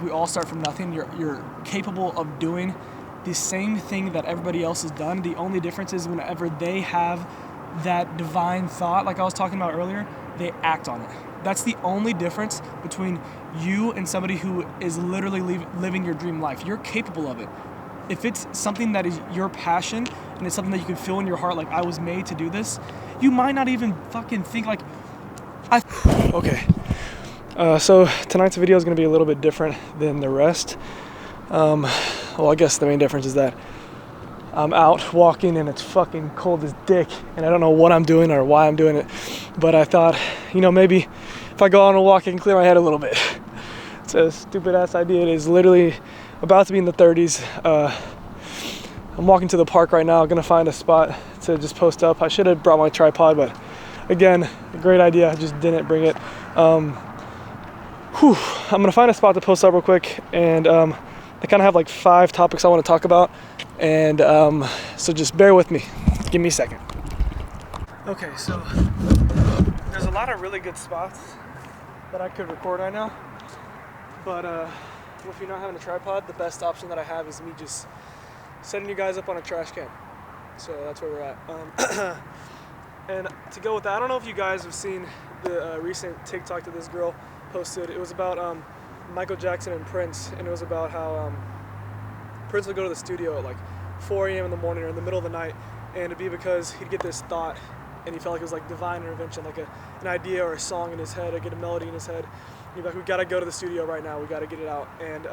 We all start from nothing. You're capable of doing the same thing that everybody else has done. The only difference is whenever they have that divine thought, like I was talking about earlier, they act on it. That's the only difference between you and somebody who is literally living your dream life. You're capable of it. If it's something that is your passion and it's something that you can feel in your heart, like I was made to do this, you might not even fucking think like, okay. So tonight's video is going to be a little bit different than the rest. Well, I guess the main difference is that I'm out walking and it's fucking cold as dick and I don't know what I'm doing or why I'm doing it. But I thought, maybe if I go on a walk, I can clear my head a little bit. It's a stupid ass idea. It is literally about to be in the 30s. I'm walking to the park right now, gonna find a spot to just post up. I should have brought my tripod, but again, a great idea, I just didn't bring it. I'm gonna find a spot to post up real quick, and I kind of have like 5 topics I want to talk about, and so just bear with me. Give me a second. Okay, so there's a lot of really good spots that I could record right now, but if you're not having a tripod, the best option that I have is me just setting you guys up on a trash can. So that's where we're at. And to go with that, I don't know if you guys have seen the recent TikTok that this girl posted. It was about Michael Jackson and Prince, and it was about how Prince would go to the studio at like 4 a.m. in the morning or in the middle of the night, and it'd be because he'd get this thought and he felt like it was like divine intervention, like an idea or a song in his head, or get a melody in his head. And he'd be like, we gotta go to the studio right now, we gotta get it out. And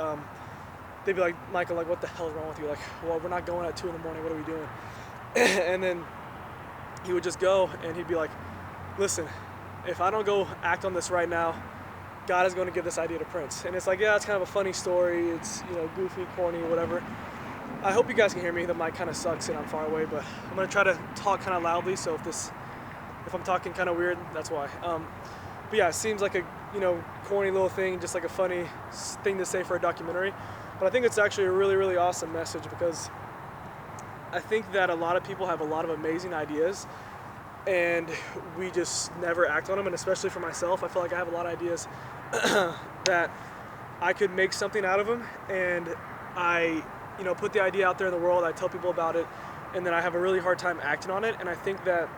they'd be like, Michael, like, what the hell is wrong with you? Like, well, we're not going at 2 in the morning, what are we doing? And then he would just go and he'd be like, listen, if I don't go act on this right now, God is going to give this idea to Prince. And it's like, yeah, it's kind of a funny story. It's, goofy, corny, whatever. I hope you guys can hear me. The mic kind of sucks and I'm far away, but I'm going to try to talk kind of loudly. So if I'm talking kind of weird, that's why. But yeah, it seems like a, corny little thing, just like a funny thing to say for a documentary. But I think it's actually a really, really awesome message, because I think that a lot of people have a lot of amazing ideas and we just never act on them. And especially for myself, I feel like I have a lot of ideas that I could make something out of them, and I put the idea out there in the world, I tell people about it, and then I have a really hard time acting on it. And I think that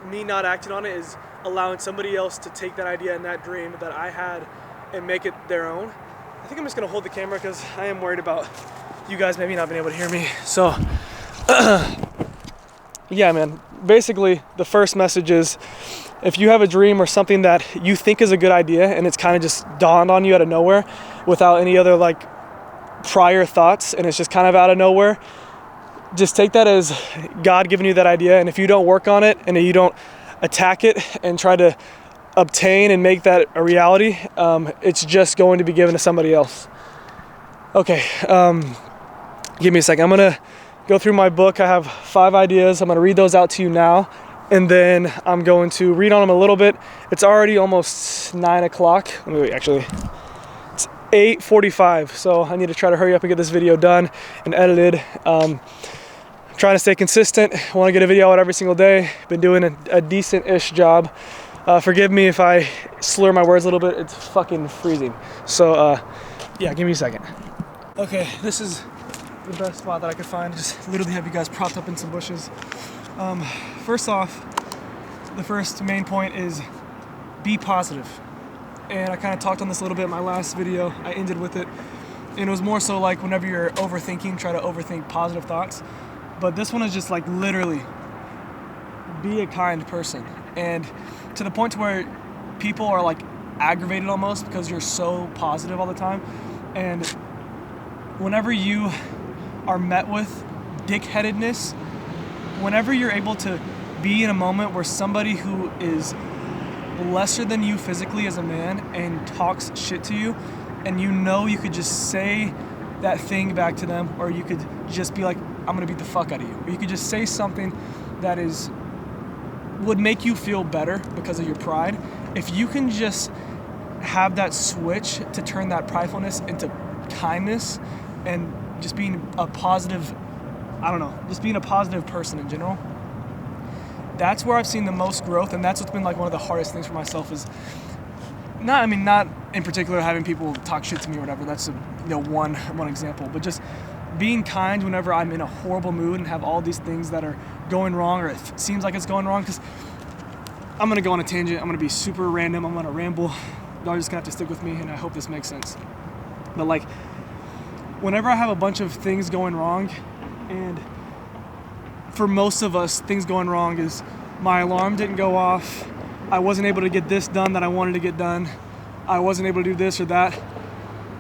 me not acting on it is allowing somebody else to take that idea and that dream that I had and make it their own. I think I'm just gonna hold the camera because I am worried about you guys maybe not being able to hear me. So yeah, man, basically the first message is, if you have a dream or something that you think is a good idea and it's kind of just dawned on you out of nowhere without any other like prior thoughts, and it's just kind of out of nowhere, just take that as God giving you that idea. And if you don't work on it and you don't attack it and try to obtain and make that a reality, it's just going to be given to somebody else. Okay, give me a second. I'm gonna go through my book. I have 5 ideas. I'm gonna read those out to you now, and then I'm going to read on them a little bit. It's already almost 9 o'clock. Actually, it's 8:45, so I need to try to hurry up and get this video done and edited. I'm trying to stay consistent. I want to get a video out every single day. Been doing a decent-ish job. Forgive me if I slur my words a little bit. It's fucking freezing. So yeah, give me a second. Okay, this is the best spot that I could find. Just literally have you guys propped up in some bushes. First off, the first main point is be positive. And I kind of talked on this a little bit in my last video. I ended with it. And it was more so like whenever you're overthinking, try to overthink positive thoughts. But this one is just like literally be a kind person. And to the point to where people are like aggravated almost because you're so positive all the time. And whenever you are met with dickheadedness, whenever you're able to be in a moment where somebody who is lesser than you physically as a man and talks shit to you, and you could just say that thing back to them, or you could just be like, I'm gonna beat the fuck out of you. Or you could just say something that would make you feel better because of your pride. If you can just have that switch to turn that pridefulness into kindness and just being a positive, just being a positive person in general, that's where I've seen the most growth. And that's what's been like one of the hardest things for myself, is not in particular having people talk shit to me or whatever. That's one example, but just being kind whenever I'm in a horrible mood and have all these things that are going wrong, or it seems like it's going wrong. Because I'm gonna go on a tangent. I'm gonna be super random. I'm gonna ramble. Y'all just gonna have to stick with me, and I hope this makes sense. But like, whenever I have a bunch of things going wrong, and for most of us, things going wrong is my alarm didn't go off. I wasn't able to get this done that I wanted to get done. I wasn't able to do this or that.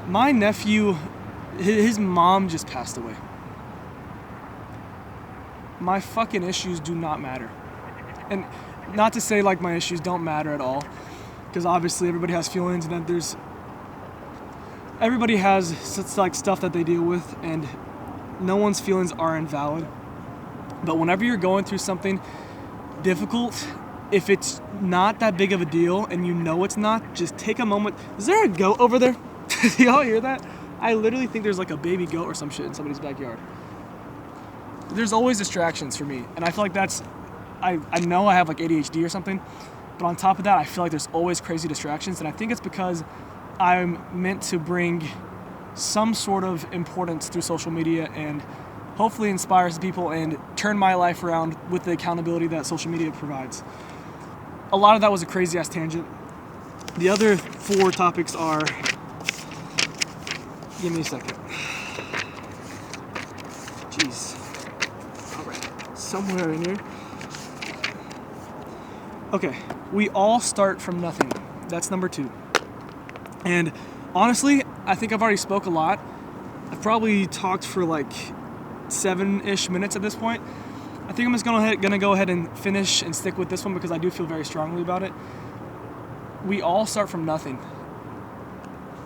My nephew, his mom just passed away. My fucking issues do not matter. And not to say like my issues don't matter at all, because obviously everybody has feelings, and everybody has like stuff that they deal with, and no one's feelings are invalid. But whenever you're going through something difficult, if it's not that big of a deal and you know it's not, just take a moment. Is there a goat over there? Do y'all hear that? I literally think there's like a baby goat or some shit in somebody's backyard. There's always distractions for me, and I feel like I know I have like ADHD or something, but on top of that, I feel like there's always crazy distractions, and I think it's because I'm meant to bring some sort of importance through social media and hopefully inspire some people and turn my life around with the accountability that social media provides. A lot of that was a crazy ass tangent. The other 4 topics are, give me a second. Jeez. All right, somewhere in here. Okay, we all start from nothing. That's number 2. And honestly, I think I've already spoke a lot. I've probably talked for like 7-ish minutes at this point. I think I'm just gonna go ahead and finish and stick with this one because I do feel very strongly about it. We all start from nothing.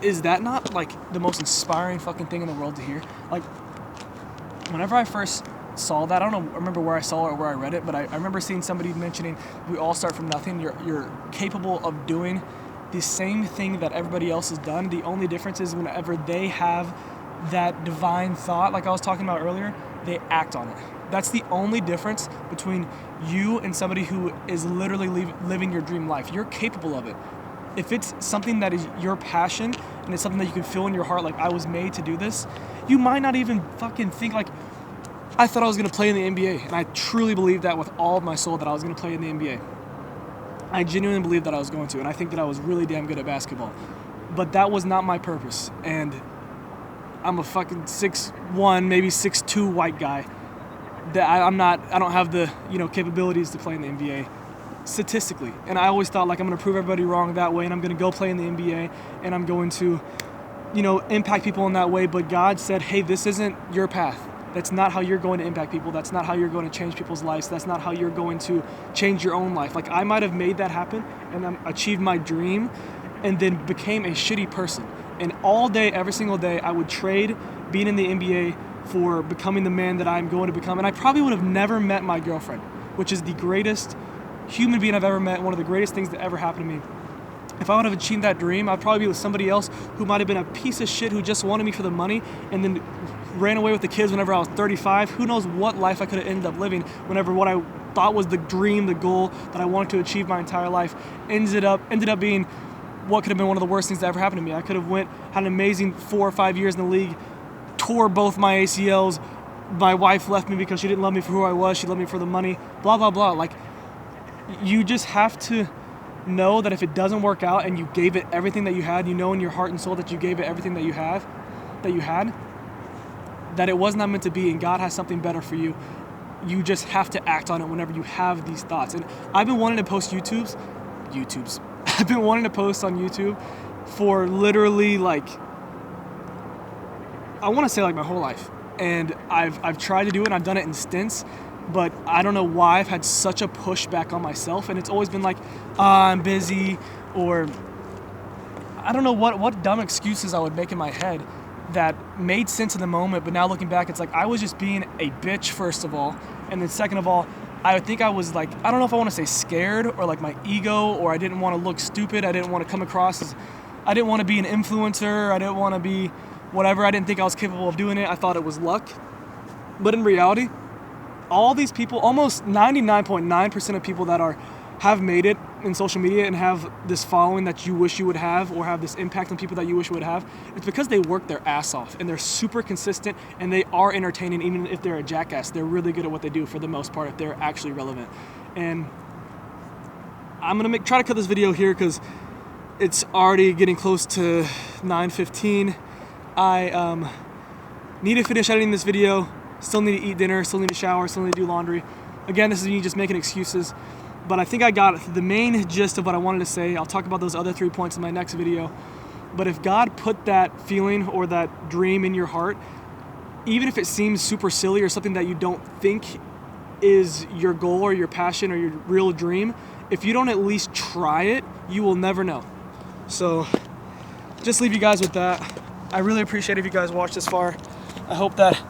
Is that not like the most inspiring fucking thing in the world to hear? Like, whenever I first saw that, I don't remember where I saw it or where I read it, but I remember seeing somebody mentioning we all start from nothing. You're capable of doing the same thing that everybody else has done. The only difference is whenever they have that divine thought, like I was talking about earlier, they act on it. That's the only difference between you and somebody who is literally living your dream life. You're capable of it. If it's something that is your passion and it's something that you can feel in your heart, like I was made to do this, you might not even fucking think like, I thought I was going to play in the NBA, and I truly believed that with all of my soul that I was going to play in the NBA. I genuinely believed that I was going to, and I think that I was really damn good at basketball. But that was not my purpose, and I'm a fucking 6'1", maybe 6'2" white guy. That I don't have the capabilities to play in the NBA statistically. And I always thought like I'm gonna prove everybody wrong that way, and I'm gonna go play in the NBA, and I'm going to impact people in that way. But God said, hey, this isn't your path. That's not how you're going to impact people. That's not how you're going to change people's lives. That's not how you're going to change your own life. Like, I might have made that happen and achieved my dream and then became a shitty person. And all day, every single day, I would trade being in the NBA for becoming the man that I'm going to become. And I probably would have never met my girlfriend, which is the greatest human being I've ever met, one of the greatest things that ever happened to me. If I would have achieved that dream, I'd probably be with somebody else who might have been a piece of shit who just wanted me for the money and then ran away with the kids whenever I was 35. Who knows what life I could have ended up living whenever what I thought was the dream, the goal that I wanted to achieve my entire life ended up being what could have been one of the worst things that ever happened to me. I could have had an amazing 4 or 5 years in the league, tore both my ACLs. My wife left me because she didn't love me for who I was. She loved me for the money, blah, blah, blah. Like, you just have to know that if it doesn't work out and you gave it everything that you had, in your heart and soul that you gave it everything that you had, that it was not meant to be, and God has something better for you. You just have to act on it whenever you have these thoughts. And I've been wanting to post YouTubes. I've been wanting to post on YouTube for literally like, I want to say like my whole life. And I've tried to do it, and I've done it in stints, but I don't know why I've had such a pushback on myself, and it's always been like, I'm busy, or I don't know what dumb excuses I would make in my head that made sense in the moment, but now looking back, it's like I was just being a bitch, first of all, and then second of all, I think I was like, I don't know if I want to say scared or like my ego, or I didn't want to look stupid, I didn't want to come across as, I didn't want to be an influencer, I didn't want to be whatever, I didn't think I was capable of doing it, I thought it was luck. But in reality, all these people, almost 99.9% of people that have made it in social media and have this following that you wish you would have, or have this impact on people that you wish you would have, it's because they work their ass off and they're super consistent and they are entertaining. Even if they're a jackass, they're really good at what they do for the most part if they're actually relevant. And I'm gonna try to cut this video here because it's already getting close to 9:15. I need to finish editing this video. Still need to eat dinner, still need to shower, still need to do laundry. Again, this is me just making excuses, but I think I got the main gist of what I wanted to say. I'll talk about those other 3 points in my next video. But if God put that feeling or that dream in your heart, even if it seems super silly or something that you don't think is your goal or your passion or your real dream, if you don't at least try it, you will never know. So just leave you guys with that. I really appreciate if you guys watched this far. I hope that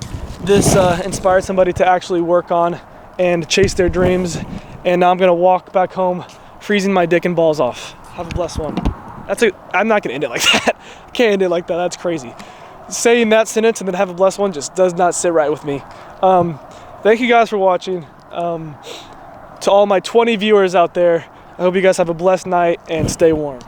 this inspired somebody to actually work on and chase their dreams. And now I'm gonna walk back home, freezing my dick and balls off. Have a blessed one. I'm not gonna end it like that. I can't end it like that, that's crazy. Saying that sentence and then have a blessed one just does not sit right with me. Thank you guys for watching. To all my 20 viewers out there, I hope you guys have a blessed night and stay warm.